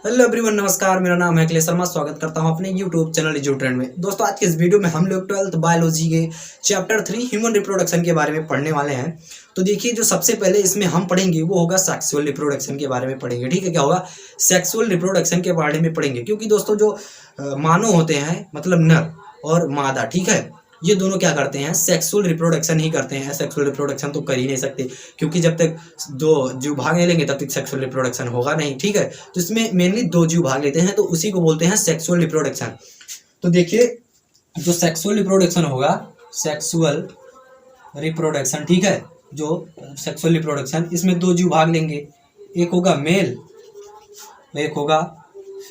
Hello everyone, नमस्कार। मेरा नाम है अखिलेश शर्मा। स्वागत करता हूं अपने यूट्यूब चैनल एजू ट्रेंड में। दोस्तों, आज के इस वीडियो में हम लोग 12th बायोलॉजी के चैप्टर 3 ह्यूमन रिप्रोडक्शन के बारे में पढ़ने वाले हैं। तो देखिए, जो सबसे पहले इसमें हम पढ़ेंगे वो होगा सेक्सुअल रिप्रोडक्शन के बारे में पढ़ेंगे। ठीक है, क्या होगा? सेक्सुअल रिप्रोडक्शन के बारे में पढ़ेंगे, क्योंकि दोस्तों जो मानव होते हैं, मतलब नर और मादा, ठीक है, ये दोनों क्या करते हैं? सेक्सुअल रिप्रोडक्शन ही करते हैं। सेक्सुअल रिप्रोडक्शन तो कर ही नहीं सकते, क्योंकि जब तक दो जीव भाग नहीं लेंगे तब तक सेक्सुअल रिप्रोडक्शन होगा नहीं। ठीक है, तो इसमें मेनली दो जीव भाग लेते हैं, तो उसी को बोलते हैं सेक्सुअल रिप्रोडक्शन। तो देखिए, जो सेक्सुअल रिप्रोडक्शन होगा, सेक्सुअल रिप्रोडक्शन, ठीक है, जो सेक्सुअल रिप्रोडक्शन, इसमें दो जीव भाग लेंगे। एक होगा मेल, एक होगा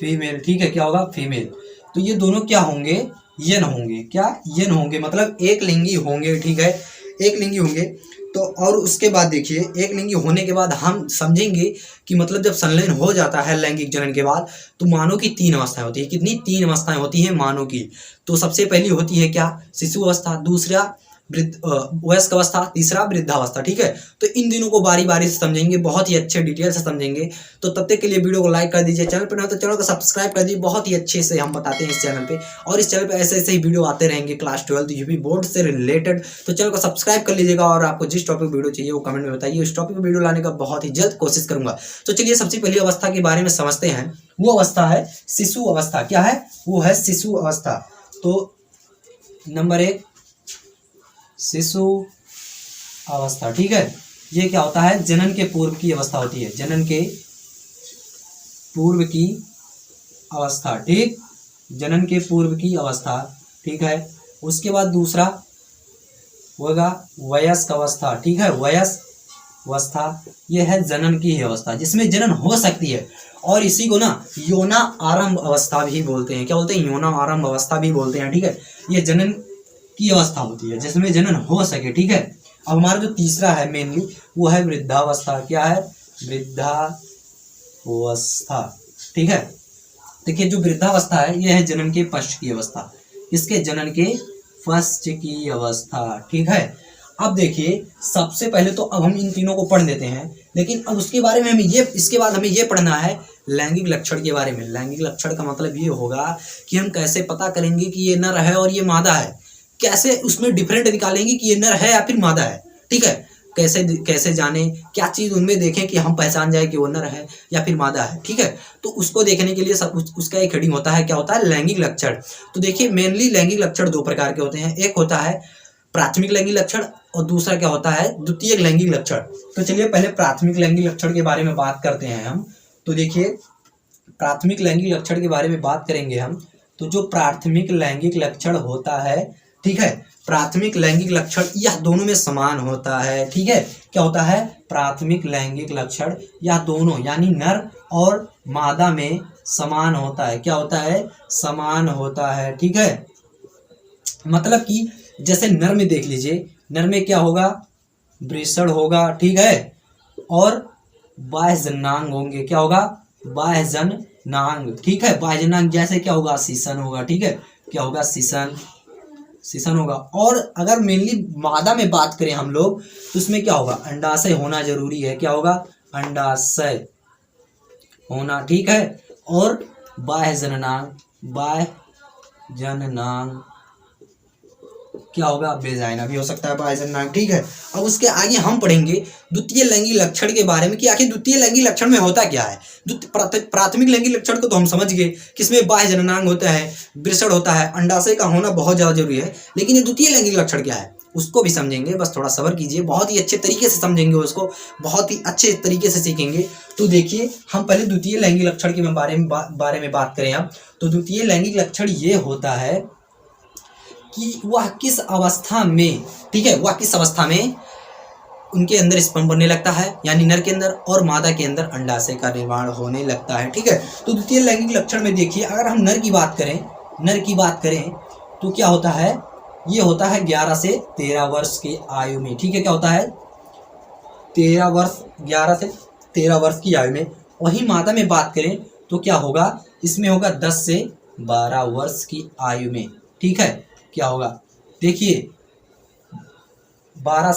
फीमेल। ठीक है, क्या होगा? फीमेल। तो ये दोनों क्या होंगे? यन होंगे। क्या? यन होंगे, मतलब एक लिंगी होंगे। ठीक है, एक लिंगी होंगे। तो और उसके बाद देखिए, एक लिंगी होने के बाद हम समझेंगे कि मतलब जब संलयन हो जाता है लैंगिक जनन के बाद, तो मानव की 3 अवस्थाएं होती है। कितनी? 3 अवस्थाएं होती हैं मानव की। तो सबसे पहली होती है क्या? शिशु अवस्था, दूसरा वयस्क अवस्था, तीसरा वृद्धावस्था। ठीक है, तो इन दिनों को बारी बारी से समझेंगे, बहुत ही अच्छे डिटेल से समझेंगे। तो तब तक के लिए वीडियो को लाइक कर दीजिए, चैनल पर नहीं हो तो चैनल को सब्सक्राइब कर दीजिए। बहुत ही अच्छे से हम बताते हैं इस चैनल पे, और इस चैनल पे ऐसे ऐसे ही वीडियो आते रहेंगे क्लास 12 यूपी बोर्ड से रिलेटेड। तो चैनल को सब्सक्राइब कर लीजिएगा, और आपको जिस टॉपिक वीडियो चाहिए वो कमेंट में बताइए। इस टॉपिक वीडियो लाने का बहुत ही जल्द कोशिश करूंगा। तो चलिए, सबसे पहली अवस्था के बारे में समझते हैं। वो अवस्था है शिशु अवस्था। क्या है? वो है शिशु अवस्था। तो नंबर 1, शिशु अवस्था। ठीक है, ये क्या होता है? जनन के पूर्व की अवस्था होती है। जनन के पूर्व की अवस्था। ठीक, जनन के पूर्व की अवस्था। ठीक है, उसके बाद दूसरा होगा वयस्क अवस्था। ठीक है, वयस्क अवस्था, ये है जनन की ही अवस्था, जिसमें जनन हो सकती है। और इसी को ना यौना आरंभ अवस्था भी बोलते हैं। क्या बोलते हैं? यौना आरंभ अवस्था भी बोलते हैं। ठीक है, ये जनन की अवस्था होती है जिसमें जनन हो सके। ठीक है, अब हमारा जो तीसरा है मेनली, वो है वृद्धावस्था। क्या है? वृद्धावस्था। ठीक है, देखिए, जो वृद्धावस्था है ये है जनन के पश्च की अवस्था। इसके जनन के पश्च की अवस्था। ठीक है, अब देखिए, सबसे पहले तो अब हम इन तीनों को पढ़ लेते हैं, लेकिन अब उसके बारे में हमें इसके बाद हमें ये पढ़ना है लैंगिक लक्षण के बारे में। लैंगिक लक्षण का मतलब ये होगा कि हम कैसे पता करेंगे कि ये नर है और ये मादा है, कैसे उसमें डिफरेंट निकालेंगे कि ये नर है या फिर मादा है। ठीक है, कैसे जाने, क्या चीज उनमें देखें कि हम पहचान जाए कि वो नर है या फिर मादा है। ठीक है, तो उसको देखने के लिए उसका एक हेडिंग होता है। क्या होता है? लैंगिक लक्षण। तो देखिए, मेनली लैंगिक लक्षण 2 प्रकार के होते हैं। एक होता है प्राथमिक लैंगिक लक्षण, और दूसरा क्या होता है? द्वितीयक लैंगिक लक्षण। तो चलिए, पहले प्राथमिक लैंगिक लक्षण के बारे में बात करते हैं हम। तो देखिए, प्राथमिक लैंगिक लक्षण के बारे में बात करेंगे हम। तो जो प्राथमिक लैंगिक लक्षण होता है, ठीक है, प्राथमिक लैंगिक लक्षण यह दोनों में समान होता है। ठीक है, क्या होता है? प्राथमिक लैंगिक लक्षण यह दोनों, यानी नर और मादा में समान होता है। क्या होता है? समान होता है। ठीक है, मतलब कि जैसे नर में देख लीजिए, नर में क्या होगा? वृषण होगा। ठीक है, और बाह्य जननांग होंगे। क्या होगा? बाह्य जननांग। ठीक है, बाह्य जननांग जैसे क्या होगा? सीसन होगा। ठीक है, क्या होगा? सीसन होगा। और अगर मेनली मादा में बात करें हम लोग, तो उसमें क्या होगा? अंडाशय होना जरूरी है। क्या होगा? अंडाशय होना। ठीक है, और बाह्य जननांग क्या होगा? वेजाइना भी हो सकता है, बाह्य जननांग। ठीक है, अब उसके आगे हम पढ़ेंगे द्वितीय लैंगिक लक्षण के बारे में कि आखिर द्वितीय लैंगिक लक्षण में होता क्या है। प्राथमिक लैंगिक लक्षण को तो हम समझ गए, किसमें बाह्य जननांग होता है, वृषण होता है, अंडाशय का होना बहुत ज्यादा जरूरी है। लेकिन ये द्वितीय लैंगिक लक्षण क्या है उसको भी समझेंगे। बस थोड़ा सब्र कीजिए, बहुत ही अच्छे तरीके से समझेंगे, उसको बहुत ही अच्छे तरीके से सीखेंगे। तो देखिए, हम पहले द्वितीय लैंगिक लक्षण के बारे में बात करें हम। तो द्वितीय लैंगिक लक्षण ये होता है कि वह किस अवस्था में, ठीक है, वह किस अवस्था में उनके अंदर स्पर्म बनने लगता है, यानी नर के अंदर, और मादा के अंदर अंडाशय का निर्माण होने लगता है। ठीक है, तो द्वितीय लैंगिक लक्षण में देखिए, अगर हम नर की बात करें तो क्या होता है? ये होता है 11 से 13 वर्ष की आयु में। ठीक है, क्या होता है? 11 से 13 वर्ष की आयु में। वहीं मादा में बात करें तो क्या होगा? इसमें होगा 10 से 12 वर्ष की आयु में। ठीक है, क्या होगा? देखिए, 11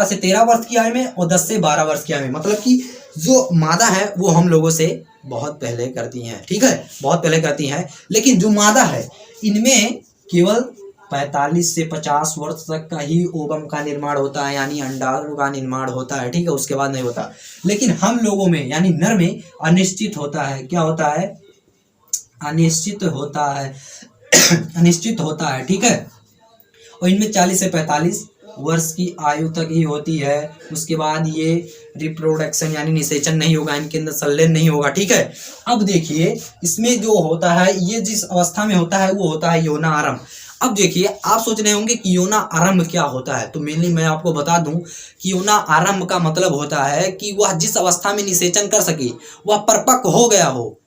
से 13 वर्ष की आयु में और 10 से 12 वर्ष की आयु में, मतलब कि जो मादा है वो हम लोगों से बहुत पहले करती हैं, ठीक है, बहुत पहले करती हैं। लेकिन जो मादा है इनमें केवल 45 से 50 वर्ष तक का ही ओवम का निर्माण होता है, यानी अंडाणु का निर्माण होता है, ठीक है, उसके बाद नहीं होता। लेकिन हम लोगों में यानी नर में अनिश्चित होता है। क्या होता है? अनिश्चित होता है। अनिश्चित होता है, ठीक है। और इनमें 40 से 45 वर्ष की आयु तक ही होती है। उसके बाद ये रिप्रोडक्शन यानी निषेचन नहीं होगा, इनके अंदर संलयन नहीं होगा, ठीक है। अब देखिए इसमें जो होता है, ये जिस अवस्था में होता है वो होता है यौना आरंभ। अब देखिए आप सोच रहे होंगे कि यौना आरंभ क्या होता है, तो मेनली मैं आपको बता दूं कि यौना आरंभ का मतलब होता है कि वह जिस अवस्था में निषेचन कर सके, वह परिपक्व हो गया हो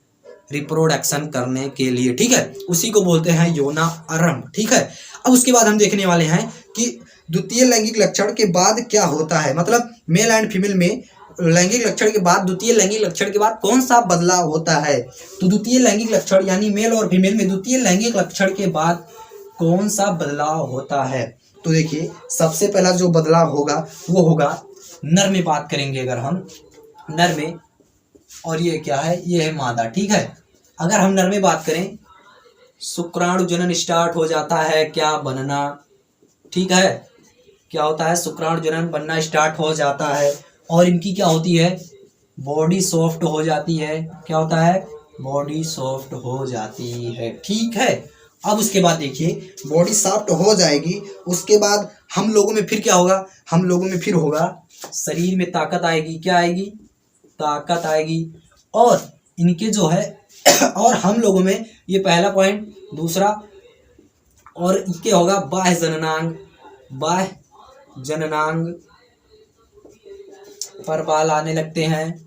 रिप्रोडक्शन करने के लिए, ठीक है, उसी को बोलते हैं यौना आरंभ, ठीक है। अब उसके बाद हम देखने वाले हैं कि द्वितीय लैंगिक लक्षण के बाद क्या होता है, मतलब मेल एंड फीमेल में लैंगिक लक्षण के बाद द्वितीय लैंगिक लक्षण के बाद कौन सा बदलाव होता है। तो द्वितीय लैंगिक लक्षण यानी मेल और फीमेल में द्वितीय लैंगिक लक्षण के बाद कौन सा बदलाव होता है, तो देखिए सबसे पहला जो बदलाव होगा वो होगा नर में। बात करेंगे अगर हम नर में, और ये क्या है, ये है मादा, ठीक है। अगर हम नर में बात करें, शुक्राणु जनन स्टार्ट हो जाता है क्या बनना, ठीक है, क्या होता है, शुक्राणु जनन बनना स्टार्ट हो जाता है। और इनकी क्या होती है, बॉडी सॉफ्ट हो जाती है। क्या होता है, बॉडी सॉफ्ट हो जाती है, ठीक है। अब उसके बाद देखिए बॉडी सॉफ्ट हो जाएगी, उसके बाद हम लोगों में फिर क्या होगा, हम लोगों में फिर होगा शरीर में ताकत आएगी। क्या आएगी, ताकत आएगी। और इनके जो है और हम लोगों में, ये पहला पॉइंट। दूसरा, और इनके होगा बाह्य जननांग, बाह्य जननांग पर बाल आने लगते हैं।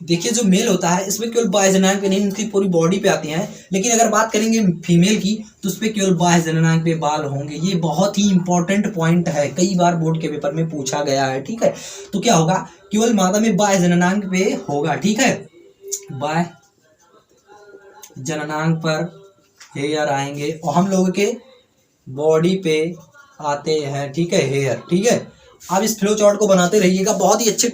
देखिए जो मेल होता है इसमें केवल बाह्य जननांग पे नहीं, उनकी पूरी बॉडी पे आती हैं। लेकिन अगर बात करेंगे फीमेल की तो उस पर केवल बाह्य जननांग पे बाल होंगे। ये बहुत ही इंपॉर्टेंट पॉइंट है, कई बार बोर्ड के पेपर में पूछा गया है, ठीक है। तो क्या होगा, केवल मादा में बाह्य जननांग पे होगा, ठीक है, बाह्य जननांग पर हेयर आएंगे और हम लोगों के बॉडी पे आते हैं, ठीक है, हेयर, ठीक है। आप इस फ्लो चार्ट को बनाते रहिएगा बहुत ही अच्छे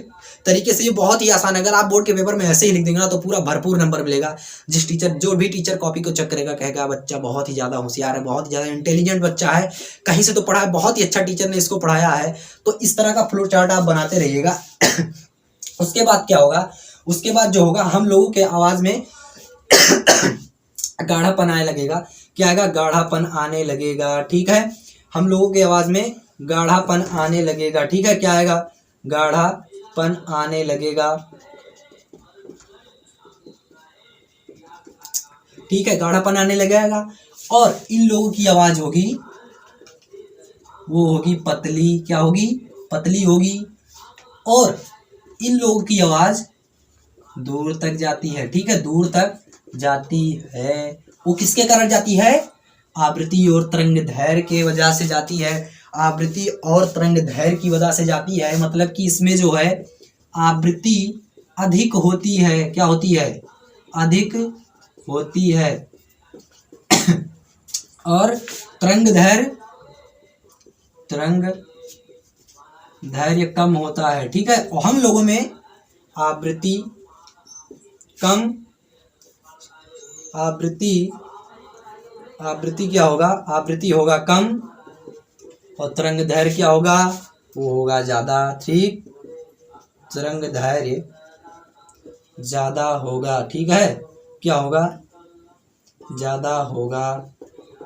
तरीके से, ये बहुत ही आसान है। अगर आप बोर्ड के पेपर में ऐसे ही लिख देंगे ना तो पूरा भरपूर नंबर मिलेगा। जो भी टीचर कॉपी को चेक करेगा कहेगा बच्चा बहुत ही ज़्यादा होशियार है, बहुत ही ज़्यादा इंटेलिजेंट बच्चा है, कहीं से तो पढ़ा है, बहुत ही अच्छा टीचर ने इसको पढ़ाया है। तो इस तरह का फ्लो चार्ट आप बनाते रहिएगा। उसके बाद क्या होगा, उसके बाद जो होगा हम लोगों के आवाज़ में गाढ़ापन आने लगेगा। क्या आएगा, गाढ़ापन आने लगेगा, ठीक है। हम लोगों की आवाज़ में गाढ़ापन आने लगेगा, ठीक है। क्या आएगा, गाढ़ापन आने लगेगा, ठीक है, गाढ़ापन आने लगेगा। और इन लोगों की आवाज़ होगी, वो होगी पतली। क्या होगी, पतली होगी। और इन लोगों की आवाज़ दूर तक जाती है, ठीक है, दूर तक जाती है। वो किसके कारण जाती है, आवृत्ति और तरंग दैर्घ्य के वजह से जाती है। आवृत्ति और तरंग दैर्घ्य की वजह से जाती है, मतलब कि इसमें जो है आवृत्ति अधिक होती है। क्या होती है, अधिक होती है। और तरंग दैर्घ्य कम होता है, ठीक है। और हम लोगों में आवृत्ति कम, आवृत्ति क्या होगा, आवृत्ति होगा कम और तरंग दैर्घ्य क्या होगा, वो होगा ज़्यादा, ठीक, तरंग दैर्घ्य ज़्यादा होगा, ठीक है, क्या होगा, ज़्यादा होगा।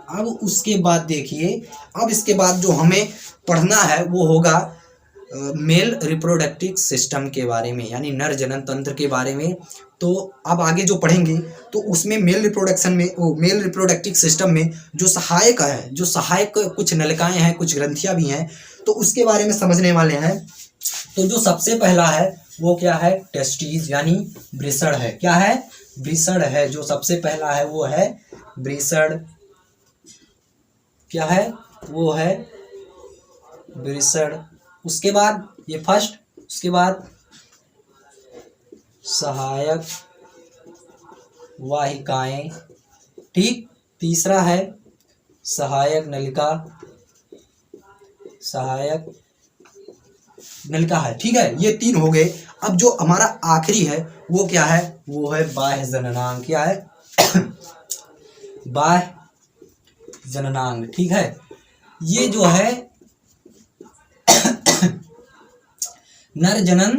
अब उसके बाद देखिए, अब इसके बाद जो हमें पढ़ना है वो होगा मेल रिप्रोडक्टिव सिस्टम के बारे में, यानी नर जनन तंत्र के बारे में। तो अब आगे जो पढ़ेंगे तो उसमें मेल रिप्रोडक्शन में, वो मेल रिप्रोडक्टिव सिस्टम में जो सहायक है, जो सहायक कुछ नलिकाएं हैं, कुछ ग्रंथियां भी हैं, तो उसके बारे में समझने वाले हैं। तो जो सबसे पहला है वो क्या है, टेस्टिस यानी वृषण है। क्या है, वृषण है। जो सबसे पहला है वो है वृषण। क्या है, वो है वृषण। उसके बाद ये फर्स्ट, उसके बाद सहायक वाहिकाएं, ठीक। तीसरा है सहायक नलिका, सहायक नलिका है, ठीक है। ये 3 हो गए। अब जो हमारा आखिरी है वो क्या है, वो है बाह्य जननांग। क्या है? बाह्य जननांग, ठीक है। ये जो है नर जनन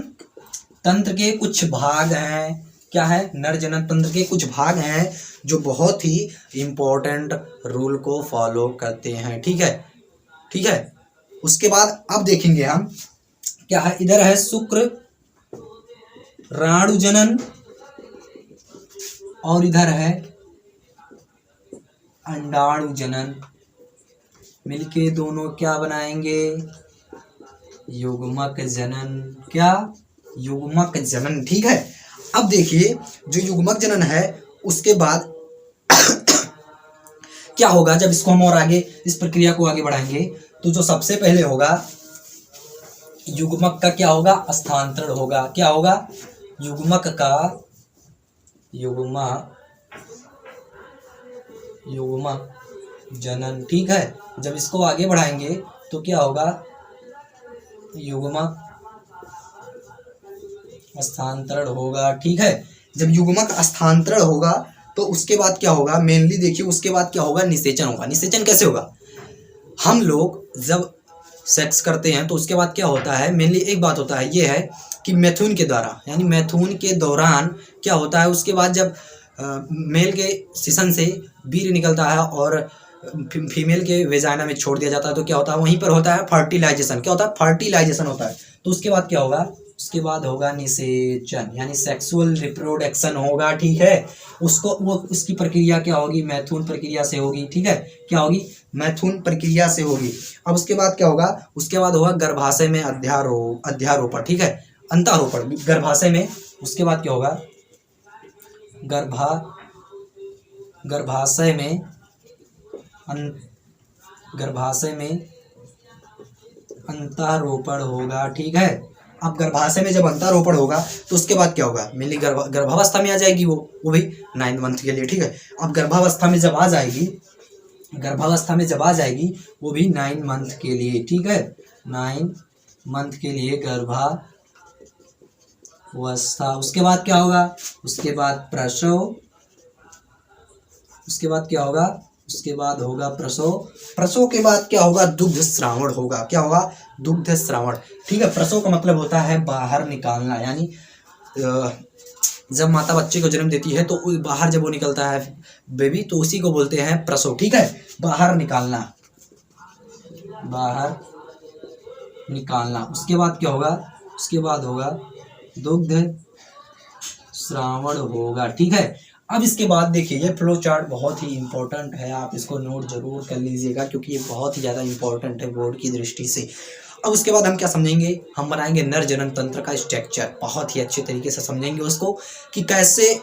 तंत्र के कुछ भाग हैं। क्या है? नर जनन तंत्र के कुछ भाग हैं जो बहुत ही इंपॉर्टेंट रूल को फॉलो करते हैं, ठीक है, ठीक है। उसके बाद अब देखेंगे हम क्या है। इधर है शुक्र राणु जनन और इधर है अंडाणु जनन। मिलके दोनों क्या बनाएंगे? युग्मक जनन। क्या? युग्मक जनन, ठीक है। अब देखिए जो युग्मक जनन है उसके बाद क्या होगा जब इसको हम और आगे इस प्रक्रिया को आगे बढ़ाएंगे तो जो सबसे पहले होगा युग्मक का क्या होगा? स्थानांतरण होगा। क्या होगा? युग्मक का युग्मक जनन, ठीक है। जब इसको आगे बढ़ाएंगे तो क्या होगा? युग्मक स्थानांतरण होगा, ठीक है। जब युग्मक स्थानांतरण होगा तो उसके बाद क्या होगा? मेनली देखिए उसके बाद क्या होगा? निषेचन होगा। निषेचन कैसे होगा? हम लोग जब सेक्स करते हैं तो उसके बाद क्या होता है? मेनली एक बात होता है, ये है कि मैथुन के द्वारा यानी मैथुन के दौरान क्या होता है? उसके बाद जब मेल के सिसन से वीर्य निकलता है और फीमेल के वेजाइना में छोड़ दिया जाता है तो क्या होता है? वहीं पर होता है फर्टिलाइजेशन। क्या होता है? फर्टिलाइजेशन होता है। तो उसके बाद क्या होगा? उसके बाद होगा निषेचन यानी सेक्सुअल रिप्रोडक्शन होगा, ठीक है। उसको वो उसकी प्रक्रिया क्या होगी? मैथुन प्रक्रिया से होगी, ठीक है। क्या होगी? मैथुन प्रक्रिया से होगी। अब उसके बाद क्या होगा? उसके बाद होगा गर्भाशय में अध्यारोपण, ठीक है, अंतारोपण गर्भाशय में। उसके बाद क्या होगा? गर्भाशय में अंतारोपण होगा, ठीक है। अब गर्भाशय में जब अंतारोपण होगा तो उसके बाद क्या होगा? मेनली गर्भावस्था में आ जाएगी वो भी 9 मंथ के लिए, ठीक है। अब गर्भावस्था में जब आ जाएगी वो भी 9 मंथ के लिए, ठीक है, 9 मंथ के लिए गर्भावस्था। उसके बाद क्या होगा? उसके बाद प्रसव। उसके बाद क्या होगा? उसके बाद होगा प्रसव। प्रसव के बाद क्या होगा? दुग्ध श्रावण होगा। क्या होगा? दुग्ध श्रावण, ठीक है। प्रसव का मतलब होता है बाहर निकालना, यानी जब माता बच्चे को जन्म देती है तो बाहर जब वो निकलता है बेबी तो उसी को बोलते हैं प्रसव, ठीक है, बाहर निकालना, बाहर निकालना। उसके बाद क्या होगा? उसके बाद होगा दुग्ध श्रावण होगा, ठीक है। अब इसके बाद देखिए ये फ्लो चार्ट बहुत ही इंपॉर्टेंट है, आप इसको नोट जरूर कर लीजिएगा क्योंकि ये बहुत ही ज़्यादा इंपॉर्टेंट है बोर्ड की दृष्टि से। अब उसके बाद हम क्या समझेंगे? हम बनाएंगे नर जनन तंत्र का स्ट्रक्चर, बहुत ही अच्छे तरीके से समझेंगे उसको कि कैसे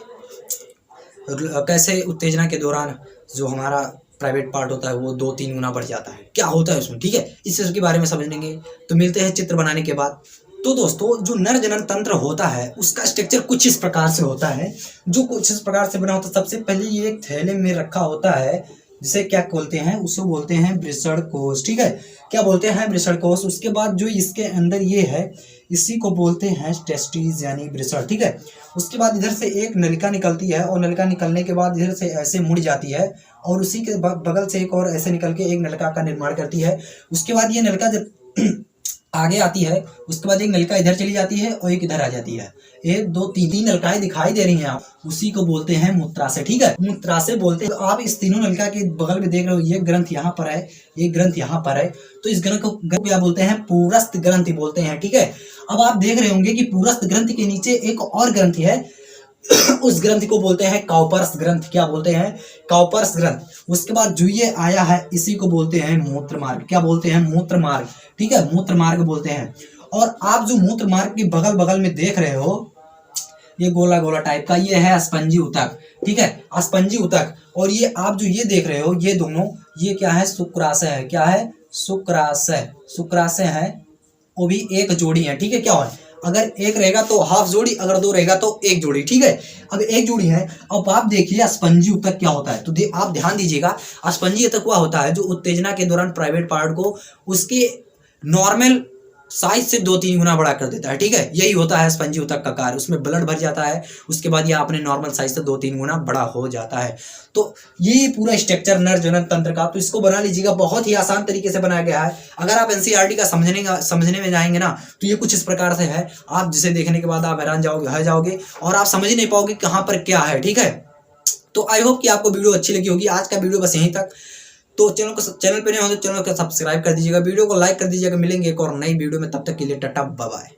उत्तेजना के दौरान जो हमारा प्राइवेट पार्ट होता है वो 2-3 गुना बढ़ जाता है, क्या होता है उसमें, ठीक है। इस चीज़ के बारे में समझेंगे। तो मिलते हैं चित्र बनाने के बाद। तो दोस्तों जो नर जनन तंत्र होता है उसका स्ट्रक्चर कुछ इस प्रकार से होता है, जो कुछ इस प्रकार से बना होता है। सबसे पहले ये एक थैले में रखा होता है जिसे क्या बोलते हैं? उसको बोलते हैं वृषण कोश, ठीक है। क्या बोलते हैं? वृषण कोश। उसके बाद जो इसके अंदर ये है इसी को बोलते हैं टेस्टिस यानी वृषण, ठीक है। उसके बाद इधर से एक नलिका निकलती है और नलिका निकलने के बाद इधर से ऐसे मुड़ जाती है और उसी के बगल से एक और ऐसे निकल के एक नलिका का निर्माण करती है। उसके बाद ये नलिका जब आगे आती है उसके बाद एक नलिका इधर चली जाती है और एक इधर आ जाती है। 1 2 3 नलिकाएं दिखाई दे रही हैं, आप उसी को बोलते हैं मूत्राशय, ठीक है, मूत्राशय बोलते हैं। तो आप इस तीनों नलिका के बगल में देख रहे हो, ये ग्रंथ यहाँ पर है, ये ग्रंथ यहाँ पर है, तो इस ग्रंथ को क्या बोलते हैं? पुरस्थ ग्रंथि बोलते हैं, ठीक है। अब आप देख रहे होंगे कि पुरस्थ ग्रंथि के नीचे एक और ग्रंथि है उस ग्रंथि को बोलते हैं काउपर्स ग्रंथ। क्या बोलते हैं? काउपर्स ग्रंथ। उसके बाद जो ये आया है इसी को बोलते हैं मूत्र मार्ग। क्या बोलते हैं? मूत्र मार्ग, ठीक है, मूत्र मार्ग बोलते हैं। और आप जो मूत्र मार्ग के बगल बगल में देख रहे हो ये गोला गोला टाइप का, ये है अस्पंजी ऊतक, ठीक है, अस्पंजी ऊतक। और ये आप जो ये देख रहे हो ये दोनों, ये क्या है? शुक्राशय है। क्या है? शुक्राशय, शुक्राशय है, वो भी एक जोड़ी है, ठीक है। क्या है? अगर एक रहेगा तो हाफ जोड़ी, अगर 2 रहेगा तो एक जोड़ी, ठीक है। अब एक जोड़ी है। अब आप देखिए अस्पंजी ऊतक क्या होता है, तो आप ध्यान दीजिएगा। अस्पंजी ऊतक वह होता है जो उत्तेजना के दौरान प्राइवेट पार्ट को उसके नॉर्मल साइज से 2-3 गुना बड़ा कर देता है। ठीक है, यही होता है स्पंजी ऊतक का कार्य। उसमें ब्लड भर जाता है, उसके बाद ये अपने नॉर्मल साइज से 2-3 गुना बड़ा हो जाता है। तो ये पूरा स्ट्रक्चर नर जनन तंत्र का, तो इसको बना लीजिएगा। बहुत ही आसान तरीके से बनाया गया है। अगर आप एनसीईआरटी का समझने में जाएंगे ना, तो ये कुछ इस प्रकार से है, आप जिसे देखने के बाद आप हैरान जाओगे और आप समझ नहीं पाओगे कहाँ पर क्या है। ठीक है, तो आई होप कि आपको वीडियो अच्छी लगी होगी। आज का वीडियो बस यहीं तक। तो चैनल पे नए हो तो चैनल को सब्सक्राइब कर दीजिएगा, वीडियो को लाइक कर दीजिएगा। मिलेंगे एक और नई वीडियो में, तब तक के लिए टाटा बाय बाय।